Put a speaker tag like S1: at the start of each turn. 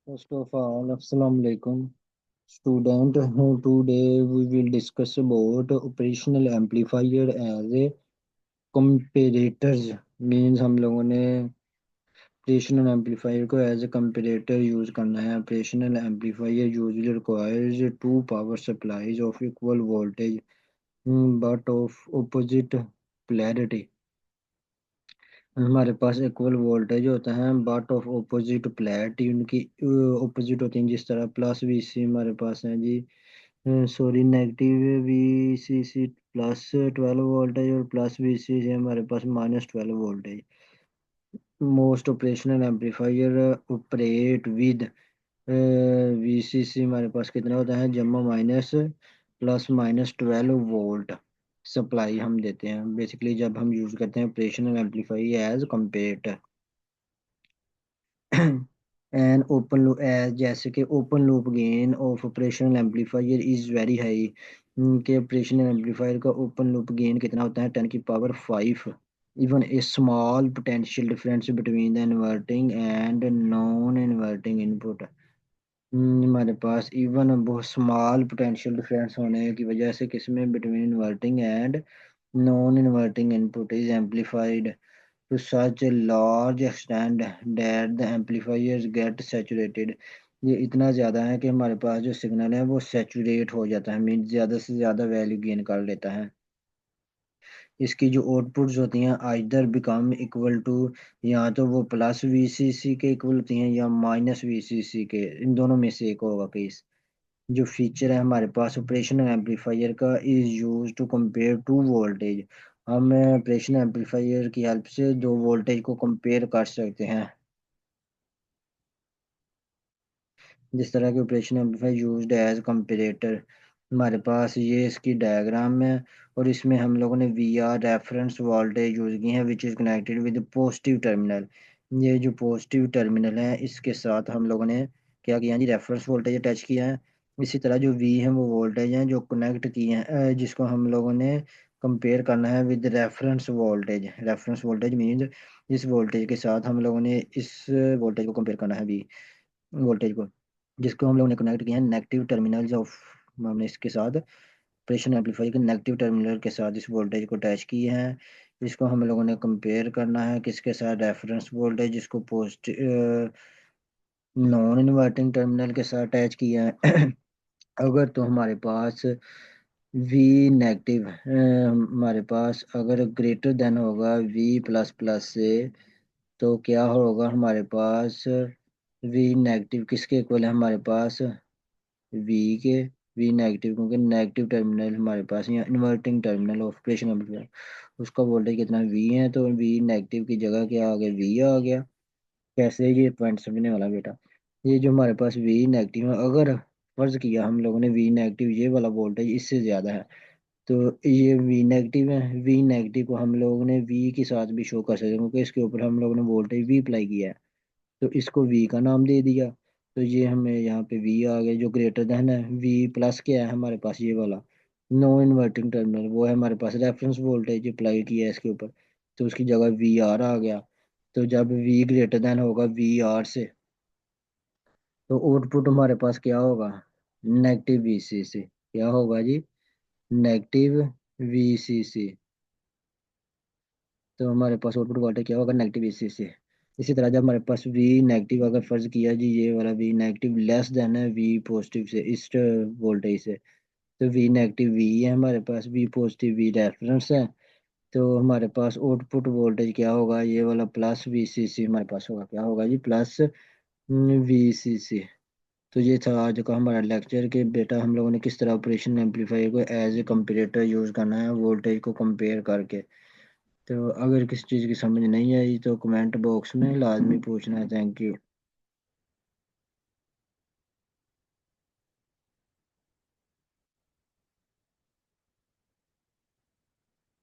S1: First of all, Assalamu alaikum, student. Today we will discuss about operational amplifier as a comparators. Means हम लोगों ने operational amplifier को as a comparator use करना है. Operational amplifier usually requires two power supplies of equal voltage, but of opposite polarity. हमारे पास equal voltage होता है but of opposite polarity उनकी ऑपोजिट होती हैं. जिस तरह प्लस वी सी हमारे पास है जी, sorry negative V C plus 12 voltage और प्लस वी सी से हमारे पास -12 voltage. Most operational amplifier operate with V C C हमारे पास कितना होता है जमा माइनस प्लस -12 वोल्ट सप्लाई हम देते हैं बेसिकली जब हम यूज करते हैं operational amplifier as comparator. And open loop जैसे कि open loop gain of operational amplifier is very high. के ऑपरेशनल एम्पलीफायर का ओपन लूप गेन कितना होता है 10 की power 5. Even a small potential difference between the inverting and non inverting input. हमारे पास इवन बहुत स्मॉल पोटेंशियल डिफरेंस होने की वजह से किसमें between inverting and non inverting input is amplified to such a large extent that the amplifiers get saturated. ये इतना ज़्यादा है कि हमारे पास जो सिग्नल है वो सेचुरेट हो जाता है मीन ज़्यादा से ज़्यादा वैल्यू गेन कर लेता है. इसकी जो आउटपुट्स होती हैं आइदर बिकम इक्वल टू, या तो वो प्लस वीसीसी के इक्वल होती हैं या माइनस वीसीसी के, इन दोनों में से एक होगा केस. जो फीचर है हमारे पास ऑपरेशनल एम्पलीफायर का is use to compare two voltage. हम ऑपरेशनल एम्पलीफायर की हेल्प से दो वोल्टेज को कंपेयर कर सकते हैं. जिस तरह के operation amplifier used as comparator हमारे पास ये इसकी डायग्राम है. और इसमें हम लोगों ने V R reference voltage use की है which is connected with positive terminal. ये जो पॉजिटिव टर्मिनल है इसके साथ हम लोगों ने क्या किया जी रेफरेंस वोल्टेज अटैच किया है. इसी तरह जो वी है वो वोल्टेज हैं जो कनेक्ट किए हैं जिसको हम लोगों ने कंपेयर करना है with reference voltage. Reference voltage means इस वोल्टेज के साथ हम लोगों ने इस वोल्टेज को कंपेयर करना है वी वोल्टेज को, जिसको हम लोगों ने कनेक्ट किया है नेगेटिव टर्मिनल ऑफ. हमने इसके साथ ऑपरेशन एम्पलीफायर के नेगेटिव टर्मिनल के साथ इस वोल्टेज को अटैच किए हैं. इसको हम लोगों ने कंपेयर करना है किसके साथ रेफरेंस वोल्टेज जिसको पोस्ट नॉन इन्वर्टिंग टर्मिनल के साथ अटैच किया है. अगर तो हमारे पास वी नेगेटिव हमारे पास अगर ग्रेटर देन होगा वी प्लस प्लस से, तो क्या होगा हमारे पास वी नेगेटिव किसके इक्वल है हमारे पास वी के. वी नेगेटिव क्योंकि नेगेटिव टर्मिनल हमारे पास यहाँ इन्वर्टिंग टर्मिनल ऑपरेशन एम्पलीफायर उसका वोल्टेज कितना वी है तो वी नेगेटिव की जगह क्या आ गया वी आ गया. कैसे ये पॉइंट समझने वाला बेटा. ये जो हमारे पास वी नेगेटिव है अगर फर्ज किया हम लोगों ने वी नेगेटिव ये वाला वोल्टेज इससे ज़्यादा है तो ये वी नेगेटिव है. वी नेगेटिव को हम लोगों ने वी के साथ भी शो कर सकते हैं क्योंकि इसके ऊपर हम लोगों ने वोल्टेज वी अप्लाई किया है तो इसको वी का नाम दे दिया. तो ये हमें यहाँ पे वी आ गया जो ग्रेटर देन है. वी प्लस क्या है हमारे पास ये वाला नो इन्वर्टिंग टर्मिनल वो है हमारे पास रेफरेंस वोल्टेज अप्लाई किया है इसके ऊपर तो उसकी जगह वी आर आ गया. तो जब वी ग्रेटर देन होगा वी आर से तो आउटपुट हमारे पास क्या होगा नेगेटिव वी सी से. क्या होगा जी नेगेटिव वी सी से. तो हमारे पास आउटपुट वोल्टेज क्या होगा नेगेटिव इसी से. इसी तरह जब हमारे पास वी नेगेटिव अगर फर्ज किया जी ये वाला वी नेगेटिव लेस देन है वी पॉजिटिव से इस वोल्टेज से तो वी नेगेटिव वी है हमारे पास वी पॉजिटिव वी रेफरेंस है. तो हमारे पास आउटपुट वोल्टेज क्या होगा ये वाला प्लस वी सी सी हमारे पास होगा. क्या होगा जी प्लस वी सी सी. तो ये था आज का हमारा लेक्चर कि बेटा हम लोगों ने किस तरह ऑपरेशन एम्पलीफायर को एज ए कंपेरेटर यूज़ करना है वोल्टेज को कंपेयर करके. तो अगर किसी चीज़ की समझ नहीं आई तो कमेंट बॉक्स में लाजमी पूछना है. Thank you.